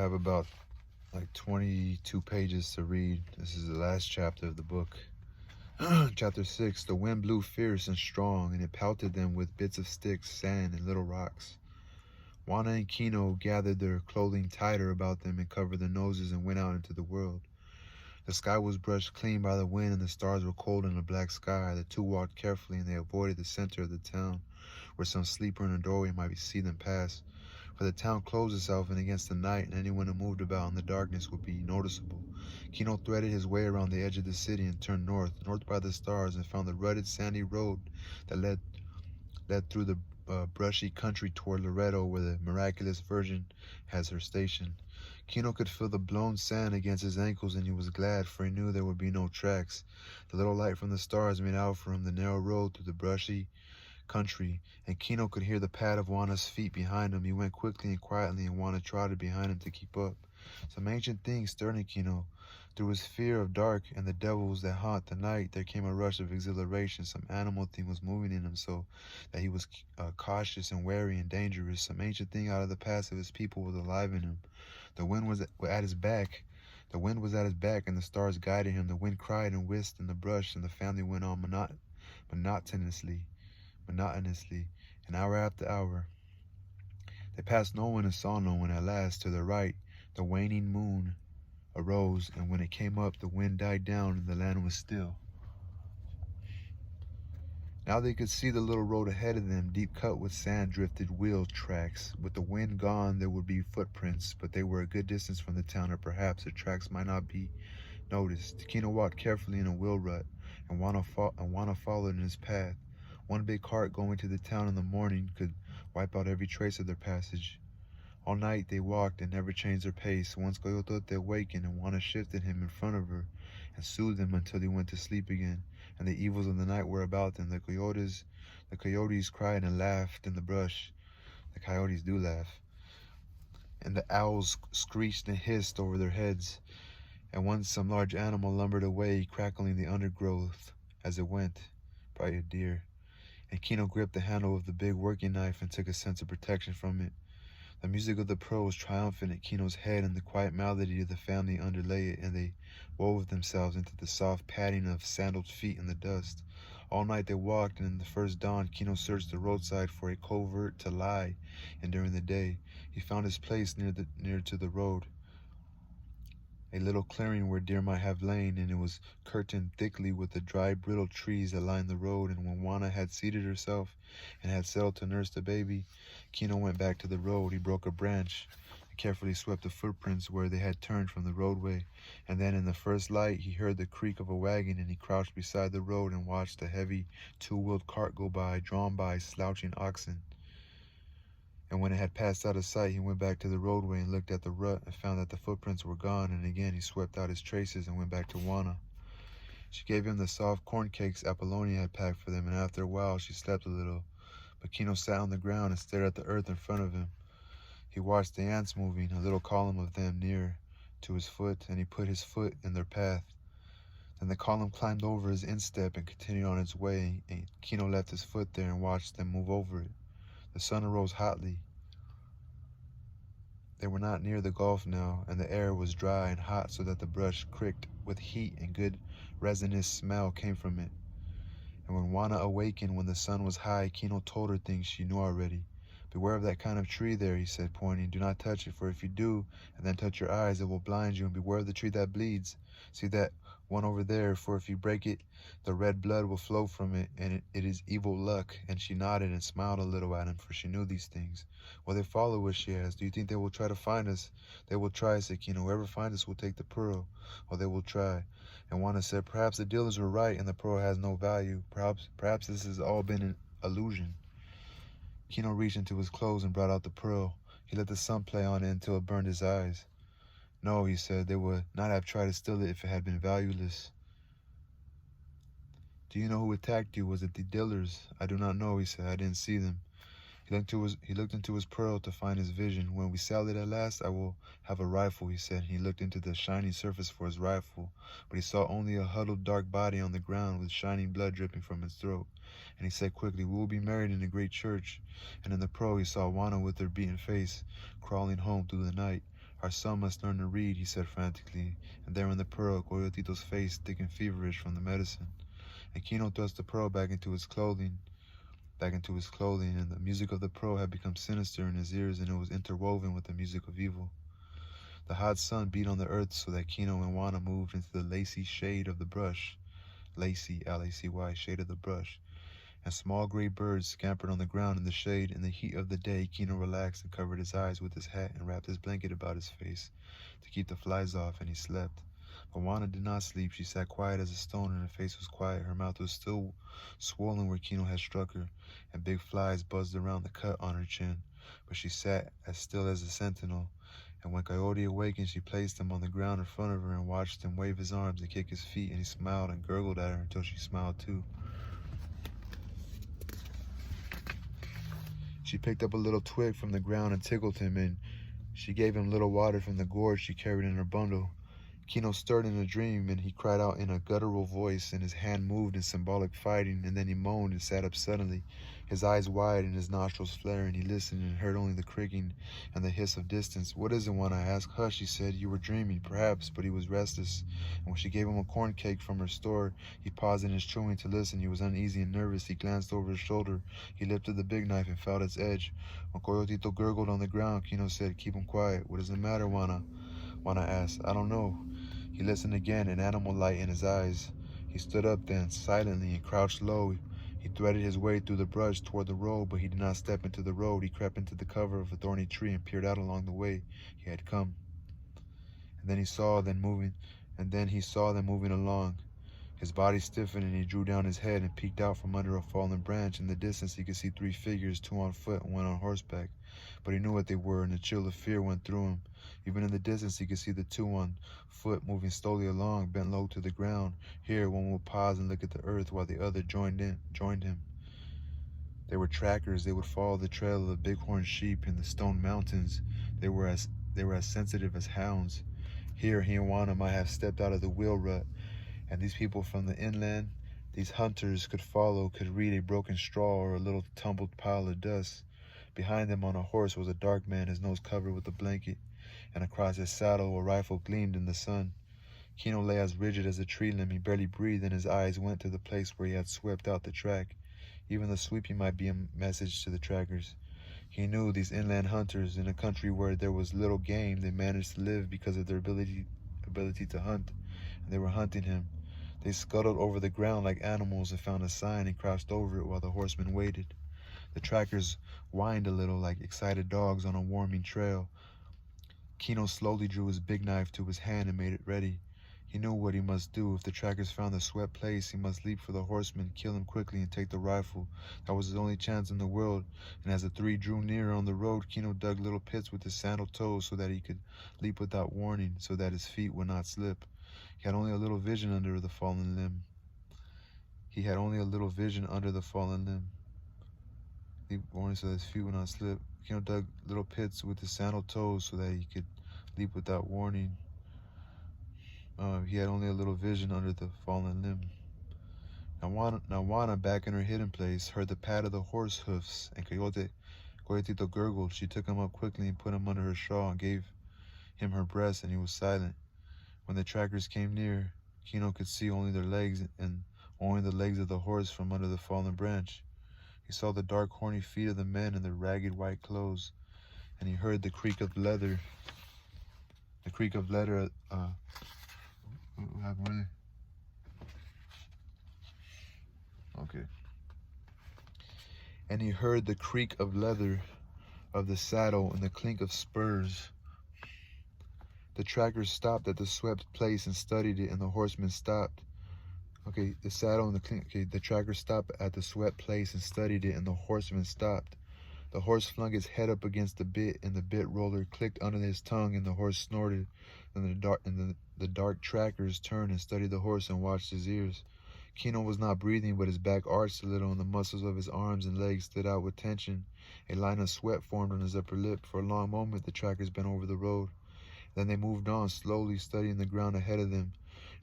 have about like 22 pages to read. This is the last chapter of the book. Chapter 6. The wind blew fierce and strong, and it pelted them with bits of sticks, sand, and little rocks. Juana and Kino gathered their clothing tighter about them and covered their noses and went out into the world. The sky was brushed clean by the wind, and the stars were cold in a black sky. The two walked carefully, and they avoided the center of the town, where some sleeper in a doorway might see them pass. For the town closed itself in against the night, and anyone who moved about in the darkness would be noticeable. Kino threaded his way around the edge of the city and turned north by the stars, and found the rutted, sandy road that led through the brushy country toward Loreto, where the miraculous Virgin has her station. Kino could feel the blown sand against his ankles, and he was glad, for he knew there would be no tracks. The little light from the stars made out for him the narrow road through the brushy country, and Kino could hear the pad of Juana's feet behind him. He went quickly and quietly, and Juana trotted behind him to keep up. Some ancient thing stirred in Kino. Through his fear of dark and the devils that haunt the night, there came a rush of exhilaration. Some animal thing was moving in him, so that he was cautious and wary and dangerous. Some ancient thing out of the past of his people was alive in him. The wind was at his back. The wind was at his back, and the stars guided him. The wind cried and whisked in the brush, and the family went on monotonously, and hour after hour. They passed no one and saw no one. At last, to the right, the waning moon arose, and when it came up, the wind died down, and the land was still. Now they could see the little road ahead of them, deep cut with sand-drifted wheel tracks. With the wind gone, there would be footprints, but they were a good distance from the town, or perhaps the tracks might not be noticed. Kino walked carefully in a wheel rut, and Juana followed in his path. One big cart going to the town in the morning could wipe out every trace of their passage. All night they walked and never changed their pace. Once Coyote awakened, and Juana shifted him in front of her and soothed him until he went to sleep again, and the evils of the night were about them. The coyotes cried and laughed in the brush. The coyotes do laugh. And the owls screeched and hissed over their heads. And once some large animal lumbered away, crackling the undergrowth as it went. Probably a deer. And Kino gripped the handle of the big working knife and took a sense of protection from it. The music of the pearl was triumphant at Kino's head, and the quiet melody of the family underlay it, and they wove themselves into the soft padding of sandaled feet in the dust. All night they walked, and in the first dawn, Kino searched the roadside for a covert to lie in during the day. He found his place near to the road, a little clearing where deer might have lain, and it was curtained thickly with the dry, brittle trees that lined the road. And when Juana had seated herself and had settled to nurse the baby, Kino went back to the road. He broke a branch and carefully swept the footprints where they had turned from the roadway. And then in the first light, he heard the creak of a wagon, and he crouched beside the road and watched a heavy two-wheeled cart go by, drawn by slouching oxen. And when it had passed out of sight, he went back to the roadway and looked at the rut and found that the footprints were gone, and again he swept out his traces and went back to Juana. She gave him the soft corn cakes Apollonia had packed for them, and after a while she slept a little. But Kino sat on the ground and stared at the earth in front of him. He watched the ants moving, a little column of them near to his foot, and he put his foot in their path. Then the column climbed over his instep and continued on its way, and Kino left his foot there and watched them move over it. The sun arose hotly. They were not near the Gulf now, and the air was dry and hot, so that the brush cricked with heat, and good resinous smell came from it. And when Juana awakened when the sun was high, Kino told her things she knew already. "Beware of that kind of tree there," he said, pointing. "Do not touch it, for if you do, and then touch your eyes, it will blind you. And beware of the tree that bleeds. See that one over there, for if you break it, the red blood will flow from it, and it is evil luck." And she nodded and smiled a little at him, for she knew these things. "Will they follow us?" she asked. "Do you think they will try to find us?" "They will try," said Kino. "Whoever finds us will take the pearl." "Well, they will try." And Juana said, "Perhaps the dealers were right, and the pearl has no value. Perhaps this has all been an illusion." Kino reached into his clothes and brought out the pearl. He let the sun play on it until it burned his eyes. "No," he said, "they would not have tried to steal it if it had been valueless." "Do you know who attacked you? Was it the dealers?" "I do not know," he said. "I didn't see them." He looked into his pearl to find his vision. "When we sell it at last, I will have a rifle," he said. He looked into the shiny surface for his rifle, but he saw only a huddled dark body on the ground with shining blood dripping from its throat. And he said quickly, "We will be married in a great church." And in the pearl he saw Juana with her beaten face, crawling home through the night. Our son must learn to read, he said frantically, and there in the pearl, Coyotito's face thick and feverish from the medicine. And Kino thrust the pearl back into his clothing, and the music of the pearl had become sinister in his ears, and it was interwoven with the music of evil. The hot sun beat on the earth so that Kino and Juana moved into the lacy shade of the brush. Lacy, L-A-C-Y, shade of the brush. And small gray birds scampered on the ground in the shade. In the heat of the day, Kino relaxed and covered his eyes with his hat and wrapped his blanket about his face to keep the flies off, and he slept. But Juana did not sleep. She sat quiet as a stone, and her face was quiet. Her mouth was still swollen where Kino had struck her, and big flies buzzed around the cut on her chin. But she sat as still as a sentinel. And when Coyote awakened, she placed him on the ground in front of her and watched him wave his arms and kick his feet, and he smiled and gurgled at her until she smiled too. She picked up a little twig from the ground and tickled him, and she gave him little water from the gourd she carried in her bundle. Kino stirred in a dream, and he cried out in a guttural voice, and his hand moved in symbolic fighting, and then he moaned and sat up suddenly, his eyes wide and his nostrils flaring. He listened and heard only the creaking and the hiss of distance. "What is it?" Juana asked. "Hush," he said. "You were dreaming, perhaps," but he was restless. And when she gave him a corn cake from her store, he paused in his chewing to listen. He was uneasy and nervous. He glanced over his shoulder. He lifted the big knife and felt its edge. When Coyotito gurgled on the ground, Kino said, "Keep him quiet." "What does it matter, Juana?" Juana asked. "I don't know." He listened again, an animal light in his eyes. He stood up then, silently, and crouched low. He threaded his way through the brush toward the road, but he did not step into the road. He crept into the cover of a thorny tree and peered out along the way he had come. And then he saw them moving along. His body stiffened, and he drew down his head and peeked out from under a fallen branch. In the distance, he could see 3 figures, 2 on foot and 1 on horseback. But he knew what they were, and a chill of fear went through him. Even in the distance, he could see the 2 on foot moving slowly along, bent low to the ground. Here, one would pause and look at the earth, while the other joined him. They were trackers. They would follow the trail of the bighorn sheep in the stone mountains. They were as sensitive as hounds. Here, he and Juana might have stepped out of the wheel rut, and these people from the inland, these hunters, could read a broken straw or a little tumbled pile of dust. Behind them on a horse was a dark man, his nose covered with a blanket, and across his saddle a rifle gleamed in the sun. Kino lay as rigid as a tree limb. He barely breathed, and his eyes went to the place where he had swept out the track. Even the sweeping might be a message to the trackers. He knew these inland hunters, in a country where there was little game, they managed to live because of their ability to hunt, and they were hunting him. They scuttled over the ground like animals and found a sign and crouched over it while the horsemen waited. The trackers whined a little like excited dogs on a warming trail. Kino slowly drew his big knife to his hand and made it ready. He knew what he must do. If the trackers found the swept place, he must leap for the horseman, kill him quickly, and take the rifle. That was his only chance in the world. And as the 3 drew nearer on the road, Kino dug little pits with his sandal toes so that he could leap without warning, so that his feet would not slip. He had only a little vision under the fallen limb. Leap warning so that his feet would not slip. Kino dug little pits with his sandal toes so that he could leap without warning. He had only a little vision under the fallen limb. Now Juana, back in her hidden place, heard the pat of the horse hoofs, and Coyotito gurgled. She took him up quickly and put him under her shawl and gave him her breast, and he was silent. When the trackers came near, Kino could see only their legs and only the legs of the horse from under the fallen branch. He saw the dark, horny feet of the men in their ragged white clothes, and he heard the creak of leather. What happened, really? Okay. And he heard the creak of leather of the saddle and the clink of spurs. The trackers stopped at the swept place and studied it, and the horsemen stopped. Okay, the saddle and the clink. Okay, the trackers stopped at the swept place and studied it, and the horsemen stopped. The horse flung his head up against the bit, and the bit roller clicked under his tongue, and the horse snorted. Then the dark trackers turned and studied the horse and watched his ears. Kino was not breathing, but his back arched a little, and the muscles of his arms and legs stood out with tension. A line of sweat formed on his upper lip. For a long moment, the trackers bent over the road. Then they moved on, slowly studying the ground ahead of them,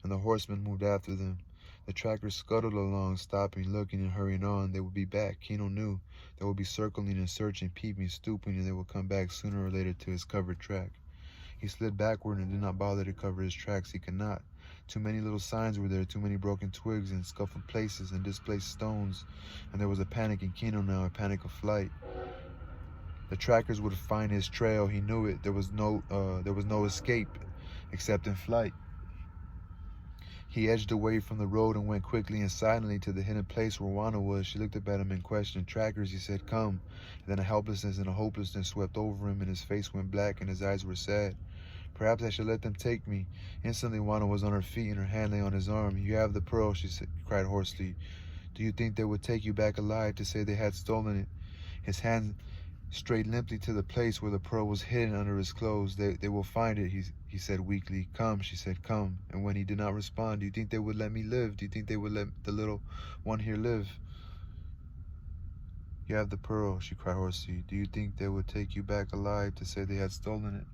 and the horsemen moved after them. The trackers scuttled along, stopping, looking, and hurrying on. They would be back, Kino knew. They would be circling and searching, peeping, stooping, and they would come back sooner or later to his covered track. He slid backward and did not bother to cover his tracks. He could not. Too many little signs were there, too many broken twigs and scuffled places and displaced stones, and there was a panic in Kino now, a panic of flight. The trackers would find his trail. He knew it. There was no escape except in flight. He edged away from the road and went quickly and silently to the hidden place where Juana was. She looked up at him and questioned. "Trackers," he said, "come." And then a helplessness and a hopelessness swept over him, and his face went black and his eyes were sad. "Perhaps I should let them take me." Instantly Juana was on her feet and her hand lay on his arm. "You have the pearl," she cried hoarsely. "Do you think they would take you back alive to say they had stolen it?" His hand strayed limply to the place where the pearl was hidden under his clothes. They will find it," he said weakly. "Come," she said, "come." And when he did not respond, "Do you think they would let me live? Do you think they would let the little one here live?" "You have the pearl," she cried hoarsely. "Do you think they would take you back alive to say they had stolen it?"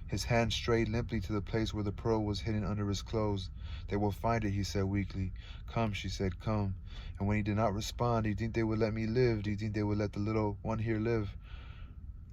His hand strayed limply to the place where the pearl was hidden under his clothes. "They will find it," he said weakly. "Come," she said, "come." And when he did not respond, "Do you think they would let me live? Do you think they would let the little one here live?"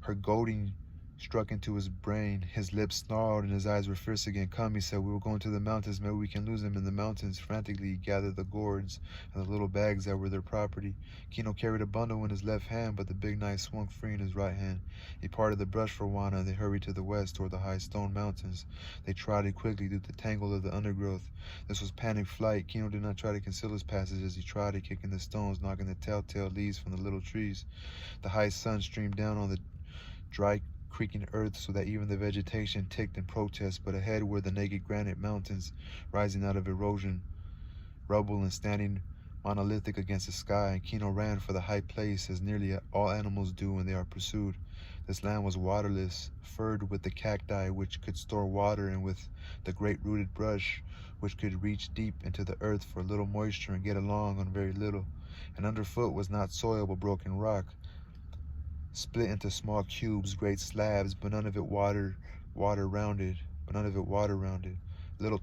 Her goading struck into his brain. His lips snarled and his eyes were fierce again. "Come," he said, "we will go into the mountains. Maybe we can lose them in the mountains." Frantically he gathered the gourds and the little bags that were their property. Kino carried a bundle in his left hand, but the big knife swung free in his right hand. He parted the brush for Juana, and they hurried to the west toward the high stone mountains. They trotted quickly through the tangle of the undergrowth. This was panic flight. Kino did not try to conceal his passage as he trotted, kicking the stones, knocking the telltale leaves from the little trees. The high sun streamed down on the dry creaking earth so that even the vegetation ticked in protest, but ahead were the naked granite mountains rising out of erosion, rubble, and standing monolithic against the sky. And Kino ran for the high place as nearly all animals do when they are pursued. This land was waterless, furred with the cacti which could store water and with the great rooted brush which could reach deep into the earth for a little moisture and get along on very little. And underfoot was not soil but broken rock, split into small cubes, great slabs, but none of it water rounded. Little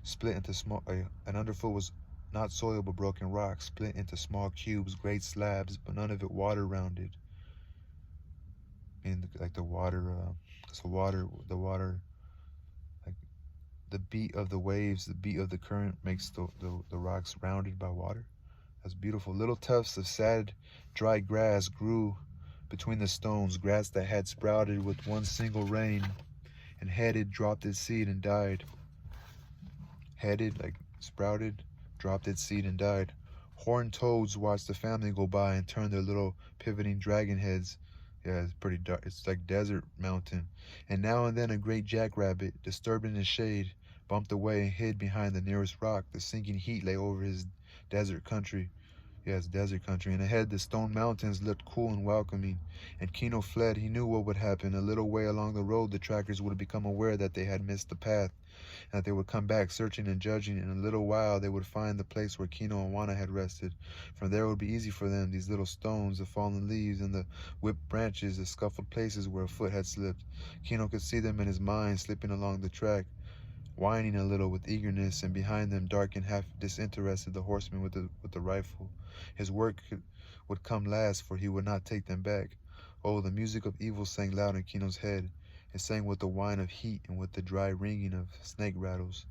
split into small. And underfoot was not soil but broken rock, split into small cubes, great slabs, but none of it water rounded. Meaning like the water, like the beat of the waves, the beat of the current makes the rocks rounded by water. That's beautiful. Little tufts of sad, dry grass grew between the stones, grass that had sprouted with one single rain, and headed, dropped its seed and died. Headed, like sprouted, dropped its seed and died. Horned toads watched the family go by and turn their little pivoting dragon heads. Yeah, it's pretty dark. It's like desert mountain. And now and then a great jackrabbit, disturbed in his shade, bumped away and hid behind the nearest rock. The sinking heat lay over his desert country. Yes, desert country. And ahead, the stone mountains looked cool and welcoming. And Kino fled. He knew what would happen. A little way along the road, the trackers would become aware that they had missed the path, and that they would come back searching and judging. In a little while, they would find the place where Kino and Juana had rested. From there, it would be easy for them. These little stones, the fallen leaves, and the whipped branches, the scuffled places where a foot had slipped. Kino could see them in his mind, slipping along the track, whining a little with eagerness, and behind them, dark and half disinterested, the horseman with the rifle. His work would come last, for he would not take them back. Oh, the music of evil sang loud in Kino's head. It sang with the whine of heat and with the dry ringing of snake rattles.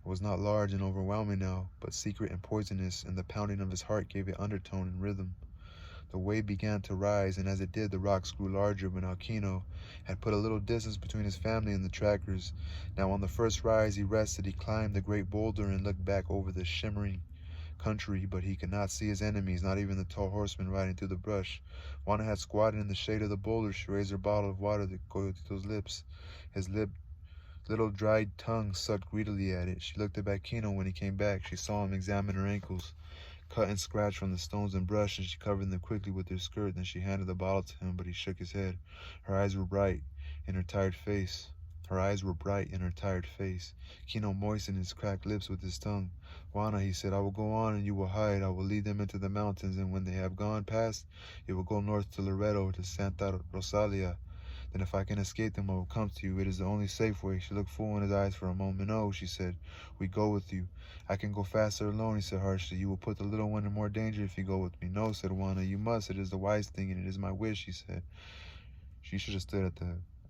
It was not large and overwhelming now, but secret and poisonous, and the pounding of his heart gave it undertone and rhythm. The wave began to rise, and as it did, the rocks grew larger, but now Kino had put a little distance between his family and the trackers. Now on the first rise he rested. He climbed the great boulder and looked back over the shimmering country, but he could not see his enemies, not even the tall horseman riding through the brush. Juana had squatted in the shade of the boulder. She raised her bottle of water to Coyotito's lips. His little dried tongue sucked greedily at it. She looked up at Kino when he came back. She saw him examine her ankles, cut and scratched from the stones and brush, and she covered them quickly with her skirt. Then she handed the bottle to him, but he shook his head. Her eyes were bright in her tired face. Kino moistened his cracked lips with his tongue. "Juana," he said, "I will go on and you will hide. I will lead them into the mountains, and when they have gone past, you will go north to Loreto, to Santa Rosalia. Then if I can escape them, I will come to you. It is the only safe way." She looked full in his eyes for a moment. "No," she said, "we go with you." "I can go faster alone," he said harshly. "You will put the little one in more danger if you go with me." "No," said Juana, "you must. It is the wise thing, and it is my wish," he said. She should have stood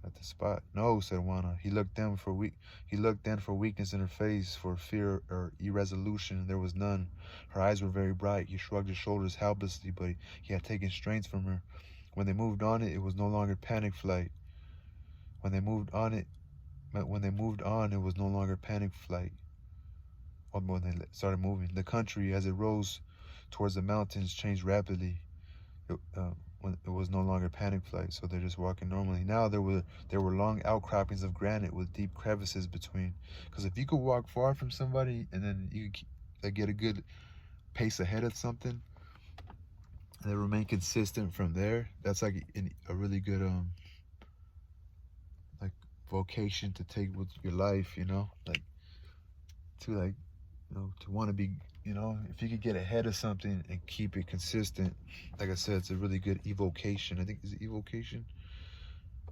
at the spot. No, said Juana. He looked then for weakness in her face, for fear or irresolution. There was none. Her eyes were very bright. He shrugged his shoulders helplessly, but he had taken strength from her. When they moved on it was no longer panic flight. When they moved on it when they moved on, it was no longer panic flight. Or when they started moving, the country, as it rose towards the mountains, changed rapidly. When it was no longer panic flight, so they're just walking normally. Now there were long outcroppings of granite with deep crevices between. Because if you could walk far from somebody and then you could get a good pace ahead of something, and they remain consistent from there, that's like a really good like vocation to take with your life, like to to want to be, if you could get ahead of something and keep it consistent. Like I said, it's a really good evocation. I think, is it evocation?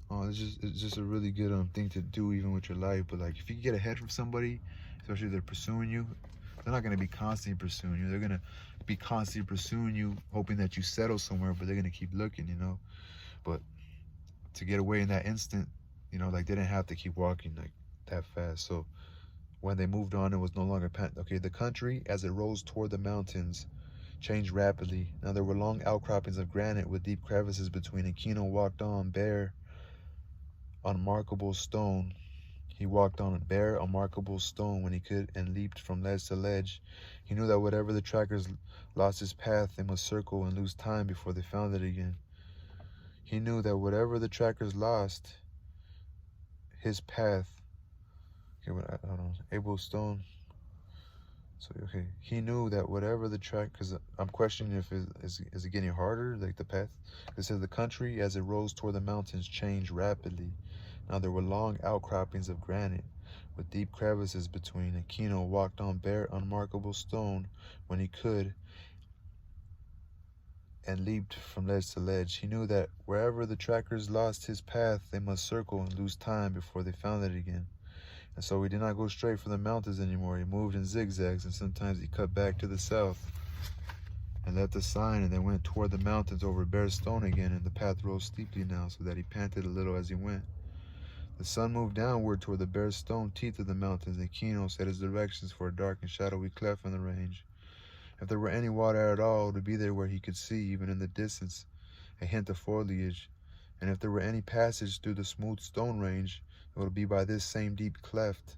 Oh, it's just a really good thing to do even with your life. But like if you get ahead from somebody, especially if they're pursuing you, they're not gonna be constantly pursuing you. They're gonna be constantly pursuing you, hoping that you settle somewhere, but they're gonna keep looking. But to get away in that instant, like they didn't have to keep walking like that fast. So when they moved on, it was no longer okay. The country, as it rose toward the mountains, changed rapidly. Now there were long outcroppings of granite with deep crevices between, and Kino walked on bare, unmarkable stone. He walked on a bare, unmarkable stone when he could, and leaped from ledge to ledge. He knew that whatever the trackers lost his path, they must circle and lose time before they found it again. He knew that whatever the trackers lost his path. Okay, hold on. Able stone. So, okay, he knew that whatever the track, because I'm questioning if is it getting harder, like the path. It says the country, as it rose toward the mountains, changed rapidly. Now there were long outcroppings of granite with deep crevices between, and Kino walked on bare, unmarkable stone when he could, and leaped from ledge to ledge. He knew that wherever the trackers lost his path, they must circle and lose time before they found it again. And so he did not go straight for the mountains anymore. He moved in zigzags, and sometimes he cut back to the south and left a sign, and then went toward the mountains over bare stone again, and the path rose steeply now, so that he panted a little as he went. The sun moved downward toward the bare stone teeth of the mountains, and Kino set his directions for a dark and shadowy cleft in the range. If there were any water at all, it would be there where he could see, even in the distance, a hint of foliage. And if there were any passage through the smooth stone range, it would be by this same deep cleft.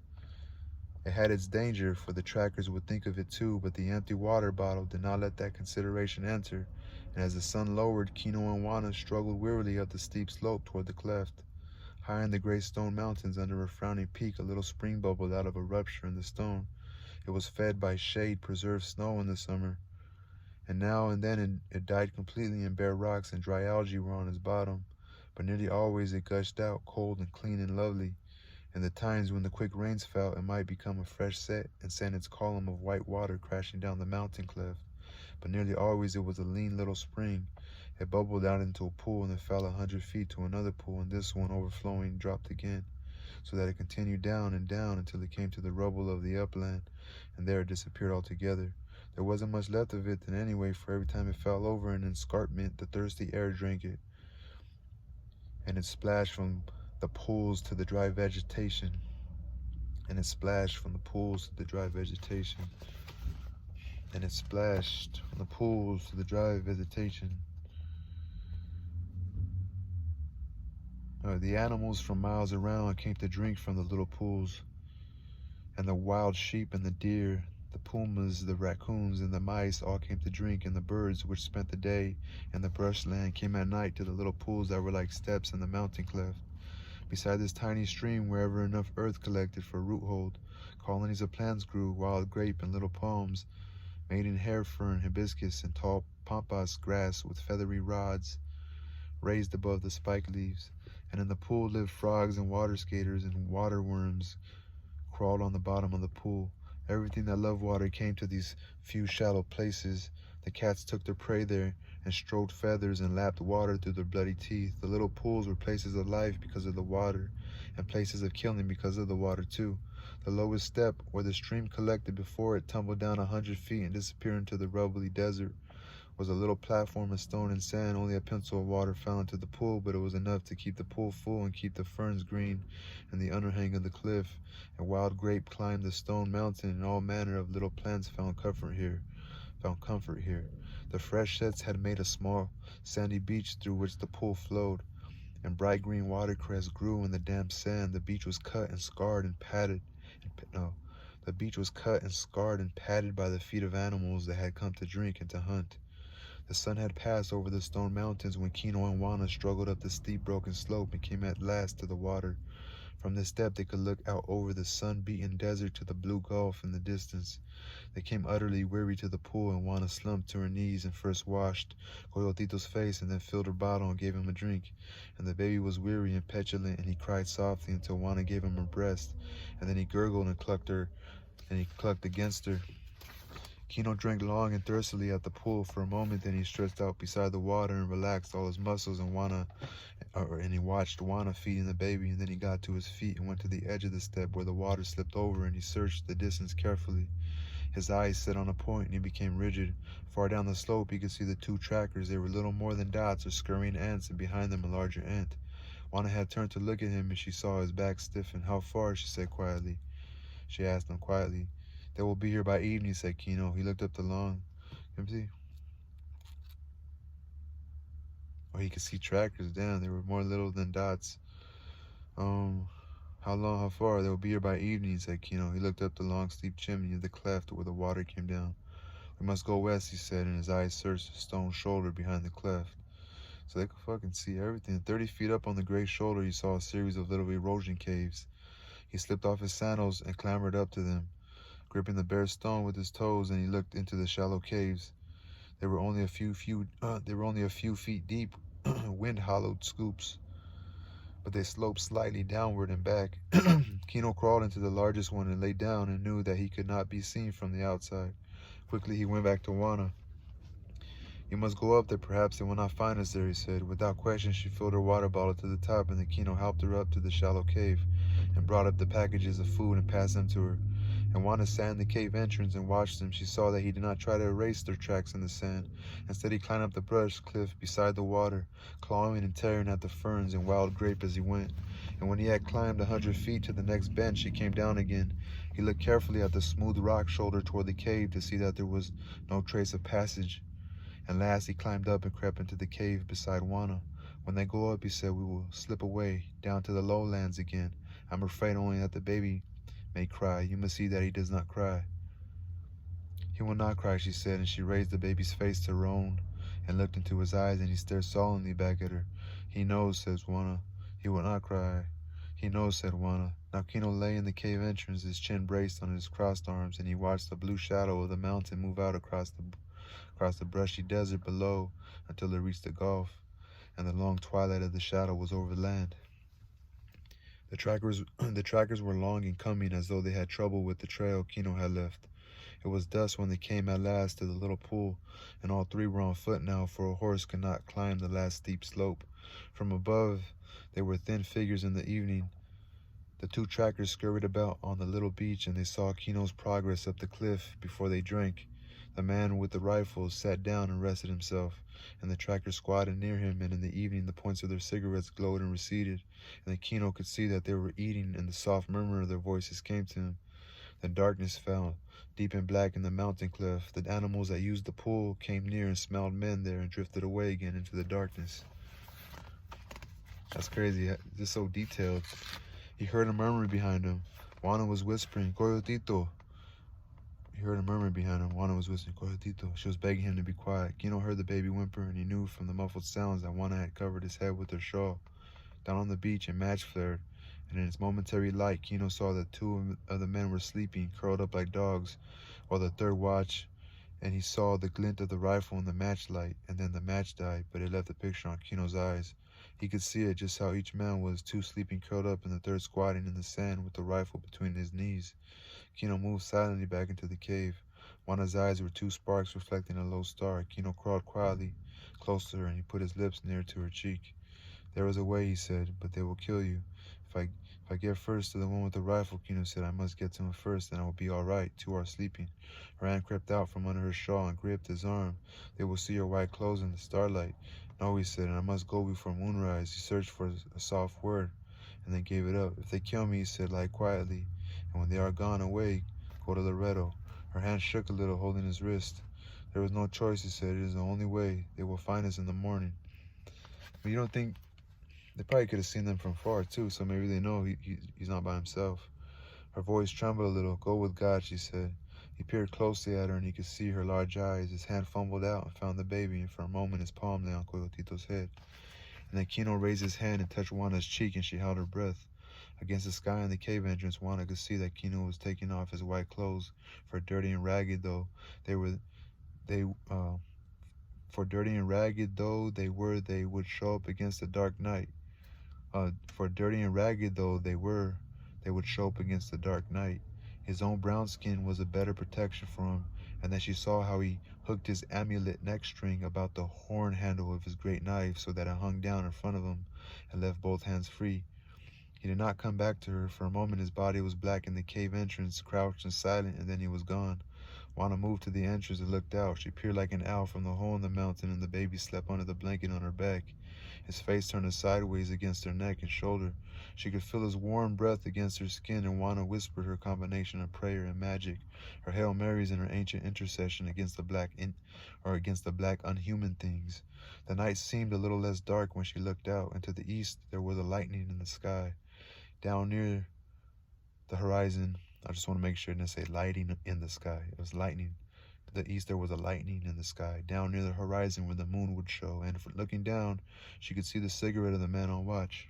It had its danger, for the trackers would think of it too, but the empty water bottle did not let that consideration enter, and as the sun lowered, Kino and Juana struggled wearily up the steep slope toward the cleft. High in the gray stone mountains, under a frowning peak, a little spring bubbled out of a rupture in the stone. It was fed by shade, preserved snow in the summer, and now and then it died completely, and bare rocks and dry algae were on its bottom. But nearly always it gushed out, cold and clean and lovely. In the times when the quick rains fell, it might become a fresh set and send its column of white water crashing down the mountain cleft. But nearly always it was a lean little spring. It bubbled out into a pool, and it fell 100 feet to another pool, and this one, overflowing, dropped again, so that it continued down and down until it came to the rubble of the upland, and there it disappeared altogether. There wasn't much left of it then anyway, for every time it fell over an escarpment, the thirsty air drank it, and it splashed from the pools to the dry vegetation. And it splashed from the pools to the dry vegetation. And it splashed from the pools to the dry vegetation. The animals from miles around came to drink from the little pools, and the wild sheep and the deer, the pumas, the raccoons, and the mice all came to drink, and the birds which spent the day in the brushland came at night to the little pools that were like steps in the mountain cleft. Beside this tiny stream, wherever enough earth collected for roothold, colonies of plants grew, wild grape and little palms, maiden hair fern, hibiscus, and tall pampas grass with feathery rods raised above the spike leaves. And in the pool lived frogs and water skaters, and water worms crawled on the bottom of the pool. Everything that loved water came to these few shallow places. The cats took their prey there, and stroked feathers and lapped water through their bloody teeth. The little pools were places of life because of the water, and places of killing because of the water too. The lowest step, where the stream collected before it tumbled down 100 feet and disappeared into the rubbly desert, was a little platform of stone and sand. Only a pencil of water fell into the pool, but it was enough to keep the pool full and keep the ferns green and the underhang of the cliff. A wild grape climbed the stone mountain, and all manner of little plants found comfort here. The freshets had made a small sandy beach through which the pool flowed, and bright green watercress grew in the damp sand. The beach was cut and scarred and padded. No, the beach was cut and scarred and padded by the feet of animals that had come to drink and to hunt. The sun had passed over the stone mountains when Kino and Juana struggled up the steep broken slope and came at last to the water. From this step they could look out over the sun-beaten desert to the blue gulf in the distance. They came utterly weary to the pool, and Juana slumped to her knees and first washed Coyotito's face and then filled her bottle and gave him a drink. And the baby was weary and petulant, and he cried softly until Juana gave him her breast, and then he gurgled and clucked against her. Kino drank long and thirstily at the pool for a moment, then he stretched out beside the water and relaxed all his muscles, and he watched Juana feeding the baby, and then he got to his feet and went to the edge of the step where the water slipped over, and he searched the distance carefully. His eyes set on a point, and he became rigid. Far down the slope he could see the two trackers. They were little more than dots or scurrying ants, and behind them a larger ant. Juana had turned to look at him, and she saw his back stiffen. "How far?" she asked him quietly. "They will be here by evening," said Kino. He looked up the lawn. Let me see. Oh, he could see trackers. Damn, they were more little than dots. How far? They will be here by evening, said Kino. He looked up the long, steep chimney of the cleft where the water came down. "We must go west," he said, and his eyes searched the stone shoulder behind the cleft. So they could fucking see everything. 30 feet up on the great shoulder, he saw a series of little erosion caves. He slipped off his sandals and clambered up to them, gripping the bare stone with his toes, and he looked into the shallow caves. They were only a few feet deep, wind-hollowed scoops, but they sloped slightly downward and back. Kino crawled into the largest one and lay down and knew that he could not be seen from the outside. Quickly he went back to Juana. "You must go up there. Perhaps they will not find us there," he said. Without question, she filled her water bottle to the top, and the Kino helped her up to the shallow cave and brought up the packages of food and passed them to her. And Juana sat in the cave entrance and watched him. She saw that he did not try to erase their tracks in the sand. Instead, he climbed up the brush cliff beside the water, clawing and tearing at the ferns and wild grape as he went. And when he had climbed 100 feet to the next bench, he came down again. He looked carefully at the smooth rock shoulder toward the cave to see that there was no trace of passage. And last he climbed up and crept into the cave beside Juana. "When they go up," he said, "we will slip away, down to the lowlands again. I'm afraid only that the baby may cry. You must see that he does not cry." "He will not cry," she said, and she raised the baby's face to her own and looked into his eyes, and he stared solemnly back at her. "He knows," says Juana. "He will not cry." "He knows," said Juana. Now Kino lay in the cave entrance, his chin braced on his crossed arms, and he watched the blue shadow of the mountain move out across the brushy desert below until it reached the gulf, and the long twilight of the shadow was over land. The trackers were long in coming, as though they had trouble with the trail Kino had left. It was dusk when they came at last to the little pool, and all three were on foot now, for a horse could not climb the last steep slope. From above, they were thin figures in the evening. The two trackers scurried about on the little beach, and they saw Kino's progress up the cliff before they drank. The man with the rifle sat down and rested himself, and the trackers squatted near him, and in the evening the points of their cigarettes glowed and receded, and the Kino could see that they were eating, and the soft murmur of their voices came to him. The darkness fell, deep and black in the mountain cleft. The animals that used the pool came near and smelled men there and drifted away again into the darkness. That's crazy, just so detailed. He heard a murmur behind him. Juana was whispering, "Coyotito." He heard a murmur behind him. Juana was whispering, "Coyotito." She was begging him to be quiet. Kino heard the baby whimper, and he knew from the muffled sounds that Juana had covered his head with her shawl. Down on the beach, a match flared, and in its momentary light, Kino saw that two of the men were sleeping, curled up like dogs, while the third watched, and he saw the glint of the rifle in the match light, and then the match died, but it left a picture on Kino's eyes. He could see it, just how each man was, two sleeping curled up and the third squatting in the sand with the rifle between his knees. Kino moved silently back into the cave. Juana's eyes were two sparks reflecting a low star. Kino crawled quietly close to her, and he put his lips near to her cheek. "There is a way," he said, "but they will kill you. If If I get first to the one with the rifle, Kino said, I must get to him first, and I will be all right. Two are sleeping. Her hand crept out from under her shawl and gripped his arm. They will see your white clothes in the starlight. No, he said, and I must go before moonrise. He searched for a soft word, and then gave it up. If they kill me, he said, lie quietly, and when they are gone away, go to Loretto. Her hand shook a little, holding his wrist. There was no choice, he said. It is the only way. They will find us in the morning. But you don't think they probably could have seen them from far, too, so maybe they know he's not by himself. Her voice trembled a little. Go with God, she said. He peered closely at her, and he could see her large eyes. His hand fumbled out and found the baby, and for a moment his palm lay on Coyotito's head. And then Kino raised his hand and touched Juana's cheek, and she held her breath. Against the sky in the cave entrance, Juana could see that Kino was taking off his white clothes. For dirty and ragged though they were, they would show up against the dark night. For dirty and ragged though they would show up against the dark night. His own brown skin was a better protection for him, and then she saw how he hooked his amulet neck string about the horn handle of his great knife so that it hung down in front of him and left both hands free. He did not come back to her. For a moment his body was black in the cave entrance, crouched and silent, and then he was gone. Juana moved to the entrance and looked out. She peered like an owl from the hole in the mountain, and the baby slept under the blanket on her back. His face turned sideways against her neck and shoulder. She could feel his warm breath against her skin, and Juana whispered her combination of prayer and magic, her Hail Marys and her ancient intercession against the black unhuman things. The night seemed a little less dark when she looked out, and to the east there was a lightning in the sky. Down near the horizon, I just want to make sure it didn't say lighting in the sky. It was lightning. To the east there was a lightning in the sky, down near the horizon where the moon would show, and looking down, she could see the cigarette of the man on watch.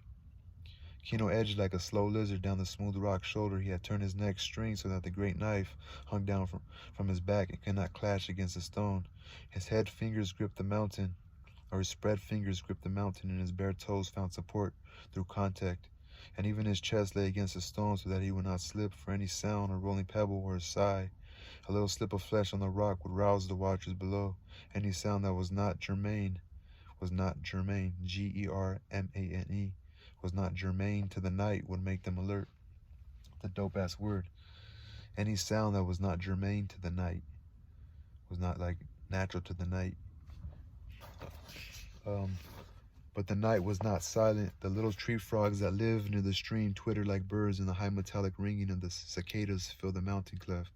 Kino edged like a slow lizard down the smooth rock shoulder. He had turned his neck string so that the great knife hung down from his back and could not clash against a stone. His spread fingers gripped the mountain, and his bare toes found support through contact. And even his chest lay against a stone so that he would not slip for any sound or rolling pebble or a sigh. A little slip of flesh on the rock would rouse the watchers below. Any sound that was not germane, Germane, was not germane to the night would make them alert. The dope-ass word. Any sound that was not germane to the night, was not like natural to the night. But the night was not silent. The little tree frogs that live near the stream twittered like birds, and the high metallic ringing of the cicadas filled the mountain cleft.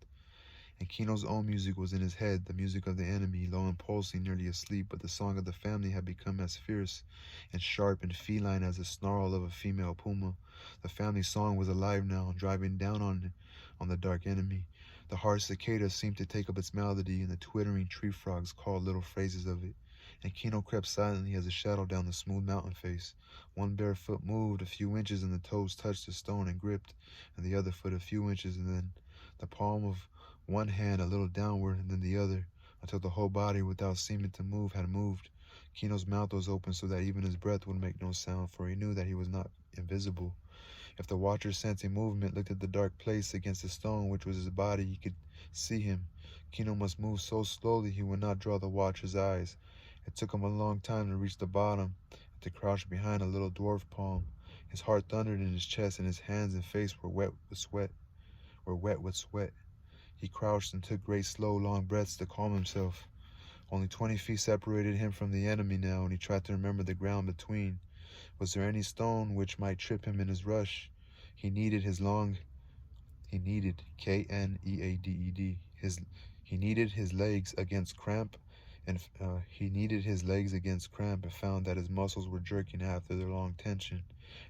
And Kino's own music was in his head, the music of the enemy, low and pulsing, nearly asleep, but the song of the family had become as fierce and sharp and feline as the snarl of a female puma. The family song was alive now, driving down on the dark enemy. The harsh cicada seemed to take up its melody, and the twittering tree frogs called little phrases of it. And Kino crept silently as a shadow down the smooth mountain face. One bare foot moved a few inches, and the toes touched the stone and gripped, and the other foot a few inches, and then the palm of one hand a little downward, and then the other, until the whole body, without seeming to move, had moved. Kino's mouth was open so that even his breath would make no sound, for he knew that he was not invisible. If the watcher, sensing movement, looked at the dark place against the stone, which was his body, he could see him. Kino must move so slowly he would not draw the watcher's eyes. It took him a long time to reach the bottom, and to crouch behind a little dwarf palm. His heart thundered in his chest, and his hands and face were wet with sweat. He crouched and took great, slow, long breaths to calm himself. Only 20 feet separated him from the enemy now, and he tried to remember the ground between. Was there any stone which might trip him in his rush? He needed, K-N-E-A-D-E-D, he needed his legs against cramp, and found that his muscles were jerking after their long tension.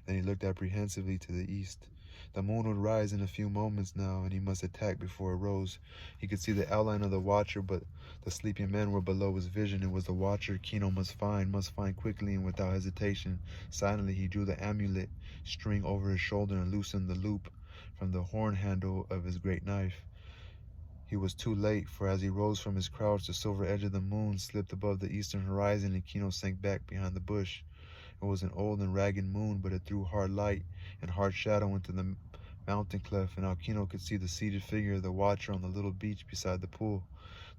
Then he looked apprehensively to the east. The moon would rise in a few moments now, and he must attack before it rose. He could see the outline of the watcher, but the sleeping men were below his vision. It was the watcher Kino must find quickly and without hesitation. Silently he drew the amulet string over his shoulder and loosened the loop from the horn handle of his great knife. He was too late, for as he rose from his crouch, the silver edge of the moon slipped above the eastern horizon, and Kino sank back behind the bush. It was an old and ragged moon, but it threw hard light and hard shadow into the mountain cleft, and now Kino could see the seated figure of the watcher on the little beach beside the pool.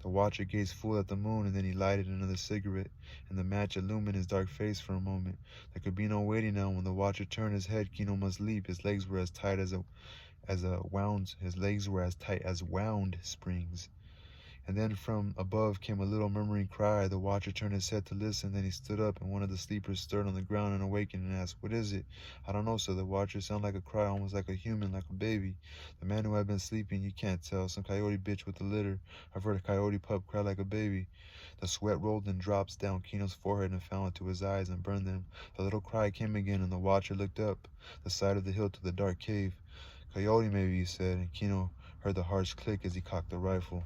The watcher gazed full at the moon, and then he lighted another cigarette, and the match illumined his dark face for a moment. There could be no waiting now. When the watcher turned his head, Kino must leap. His legs were as tight as wound springs. And then from above came a little murmuring cry. The watcher turned his head to listen. Then he stood up, and one of the sleepers stirred on the ground and awakened and asked, "What is it?" "I don't know," said the watcher. "It sounded like a cry, almost like a human, like a baby." The man who had been sleeping, "You can't tell. Some coyote bitch with the litter. I've heard a coyote pup cry like a baby." The sweat rolled in drops down Kino's forehead and fell into his eyes and burned them. The little cry came again, and the watcher looked up the side of the hill to the dark cave. "Coyote, maybe," he said, and Kino heard the harsh click as he cocked the rifle.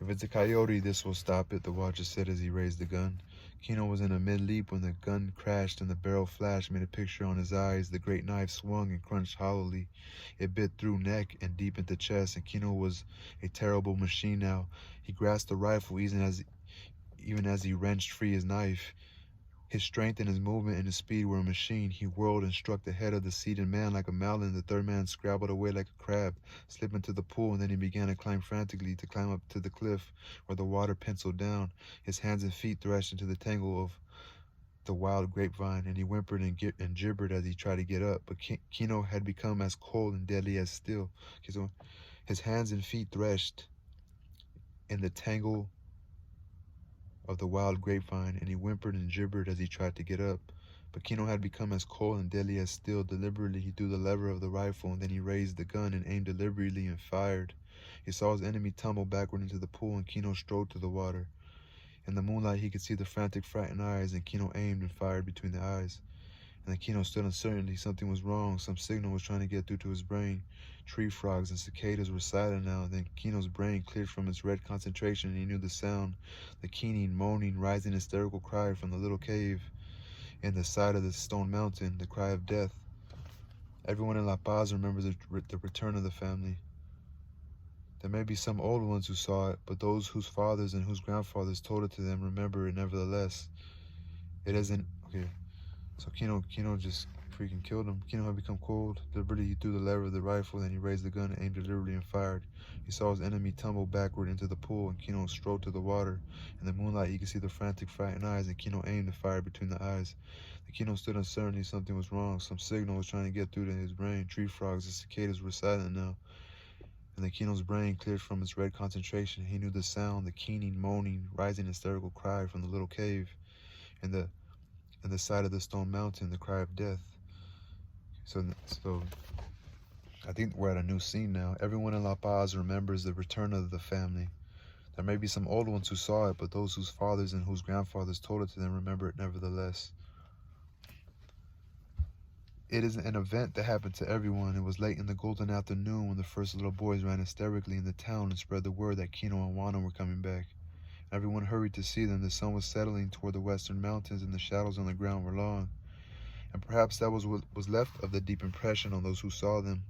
"If it's a coyote, this will stop it," the watcher said as he raised the gun. Kino was in a mid-leap when the gun crashed and the barrel flash made a picture on his eyes. The great knife swung and crunched hollowly. It bit through neck and deep into chest, and Kino was a terrible machine now. He grasped the rifle even as he wrenched free his knife. His strength and his movement and his speed were a machine. He whirled and struck the head of the seated man like a mallet. The third man scrabbled away like a crab, slipped into the pool, and then he began to climb frantically, to climb up to the cliff where the water penciled down. His hands and feet thrashed into the tangle of the wild grapevine, and he whimpered and gibbered as he tried to get up. But Kino had become as cold and deadly as steel. So his hands and feet thrashed in the tangle of the wild grapevine, and he whimpered and gibbered as he tried to get up. But Kino had become as cold and deadly as steel. Deliberately, he threw the lever of the rifle, and then he raised the gun and aimed deliberately and fired. He saw his enemy tumble backward into the pool, and Kino strode to the water. In the moonlight, he could see the frantic, frightened eyes, and Kino aimed and fired between the eyes. And then Kino stood uncertainly. Something was wrong. Some signal was trying to get through to his brain. Tree frogs and cicadas were silent now. Then Kino's brain cleared from its red concentration, and he knew the sound, the keening, moaning, rising, hysterical cry from the little cave in the side of the stone mountain, the cry of death. Everyone in La Paz remembers the return of the family. There may be some old ones who saw it, but those whose fathers and whose grandfathers told it to them remember it nevertheless. It isn't okay. So Kino just freaking killed him. Kino had become cold. Deliberately, he threw the lever of the rifle, then he raised the gun and aimed deliberately and fired. He saw his enemy tumble backward into the pool, and Kino strode to the water. In the moonlight, he could see the frantic, frightened eyes, and Kino aimed and fired between the eyes. The Kino stood uncertainly. Something was wrong. Some signal was trying to get through to his brain. Tree frogs and cicadas were silent now. And the Kino's brain cleared from its red concentration. He knew the sound, the keening, moaning, rising, hysterical cry from the little cave in the side of the stone mountain, the cry of death. So I think we're at a new scene now. Everyone in La Paz remembers the return of the family. There may be some old ones who saw it, but those whose fathers and whose grandfathers told it to them remember it nevertheless. It is an event that happened to everyone. It was late in the golden afternoon when the first little boys ran hysterically in the town and spread the word that Kino and Juana were coming back. Everyone hurried to see them. The sun was settling toward the western mountains, and the shadows on the ground were long. And perhaps that was what was left of the deep impression on those who saw them.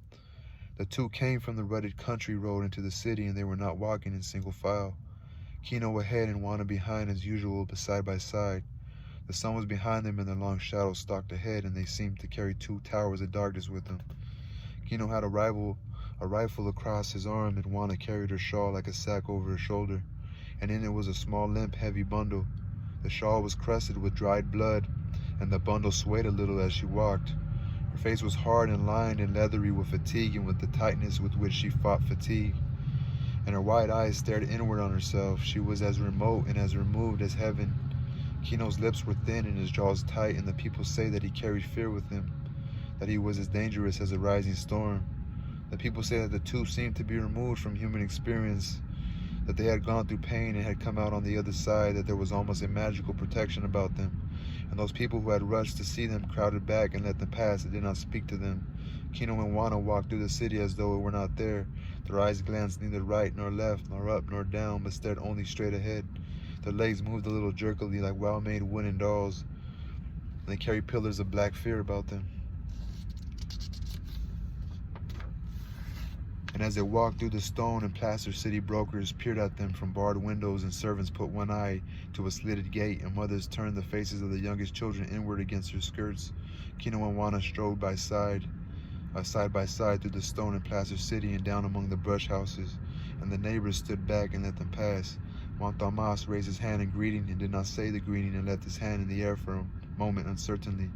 The two came from the rutted country road into the city, and they were not walking in single file. Kino ahead and Juana behind as usual, but side by side. The sun was behind them, and the long shadows stalked ahead, and they seemed to carry two towers of darkness with them. Kino had a rifle across his arm, and Juana carried her shawl like a sack over her shoulder, and in it was a small, limp, heavy bundle. The shawl was crusted with dried blood, and the bundle swayed a little as she walked. Her face was hard and lined and leathery with fatigue and with the tightness with which she fought fatigue. And her wide eyes stared inward on herself. She was as remote and as removed as heaven. Kino's lips were thin and his jaws tight, and the people say that he carried fear with him, that he was as dangerous as a rising storm. The people say that the two seemed to be removed from human experience, that they had gone through pain and had come out on the other side, that there was almost a magical protection about them. And those people who had rushed to see them crowded back and let them pass and did not speak to them. Kino and Juana walked through the city as though it were not there. Their eyes glanced neither right nor left, nor up nor down, but stared only straight ahead. Their legs moved a little jerkily like well-made wooden dolls, and they carried pillars of black fear about them. And as they walked through the stone and plaster city, brokers peered at them from barred windows, and servants put one eye to a slitted gate, and mothers turned the faces of the youngest children inward against their skirts. Kino and Juana strode by side side by side through the stone and plaster city and down among the brush houses, and the neighbors stood back and let them pass. Juan Tomas raised his hand in greeting and did not say the greeting and left his hand in the air for a moment uncertainly.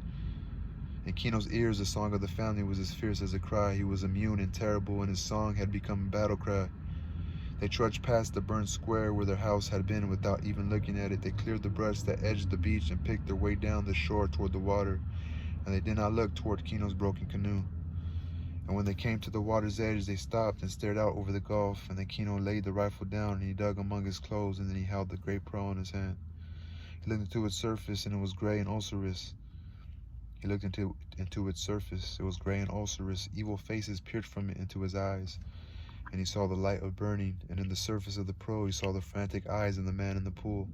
In Kino's ears, the song of the family was as fierce as a cry. He was immune and terrible, and his song had become a battle cry. They trudged past the burned square where their house had been without even looking at it. They cleared the brush that edged the beach and picked their way down the shore toward the water, and they did not look toward Kino's broken canoe. And when they came to the water's edge, they stopped and stared out over the gulf, and then Kino laid the rifle down and he dug among his clothes, and then he held the great pearl in his hand. He looked into its surface, and it was gray and ulcerous. He looked into its surface. It was gray and ulcerous. Evil faces peered from it into his eyes, and he saw the light of burning, and in the surface of the pearl he saw the frantic eyes of the man in the pool.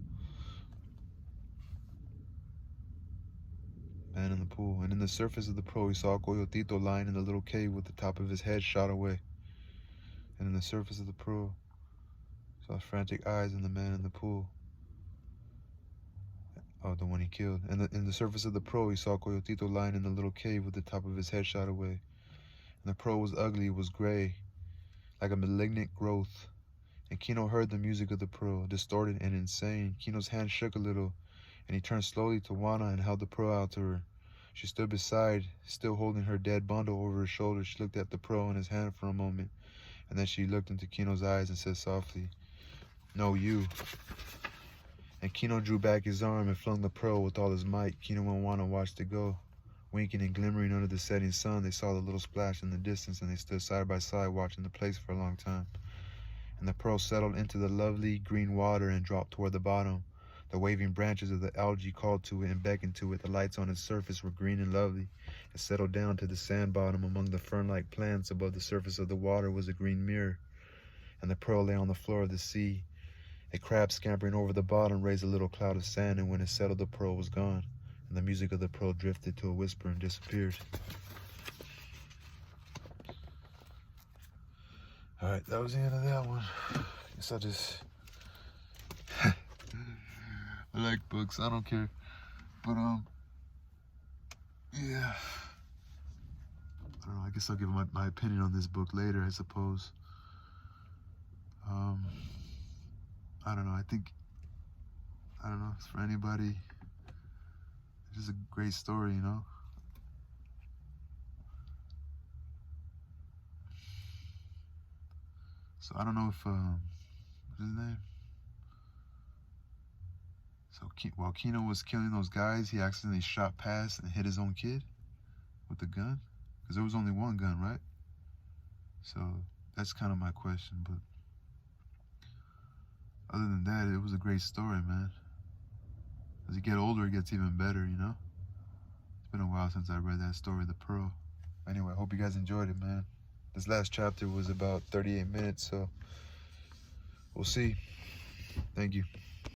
And in the surface of the pearl he saw Coyotito lying in the little cave with the top of his head shot away. And in the surface of the pearl he saw frantic eyes in the man in the pool. Oh, the one he killed. And in the surface of the pearl he saw Coyotito lying in the little cave with the top of his head shot away. And the pearl was ugly, it was gray, like a malignant growth. And Kino heard the music of the pearl, distorted and insane. Kino's hand shook a little, and he turned slowly to Juana and held the pearl out to her. She stood beside, still holding her dead bundle over her shoulder. She looked at the pearl in his hand for a moment, and then she looked into Kino's eyes and said softly, "No, you." And Kino drew back his arm and flung the pearl with all his might. Kino and Juana watched it go. Winking and glimmering under the setting sun, they saw the little splash in the distance, and they stood side by side watching the place for a long time. And the pearl settled into the lovely green water and dropped toward the bottom. The waving branches of the algae called to it and beckoned to it. The lights on its surface were green and lovely. It settled down to the sand bottom. Among the fern-like plants above the surface of the water was a green mirror, and the pearl lay on the floor of the sea. A crab scampering over the bottom raised a little cloud of sand, and when it settled, the pearl was gone, and the music of the pearl drifted to a whisper and disappeared. All right, that was the end of that one. Guess I just... I like books, I don't care. But, yeah. I don't know, I guess I'll give my opinion on this book later, I suppose. I don't know, I don't know, it's for anybody. It's just a great story, you know? So I don't know if, what's his name? So while Kino was killing those guys, he accidentally shot past and hit his own kid with the gun? Because there was only one gun, right? So that's kind of my question, but other than that, it was a great story, man. As you get older, it gets even better, you know? It's been a while since I read that story, The Pearl. Anyway, I hope you guys enjoyed it, man. This last chapter was about 38 minutes, so we'll see. Thank you.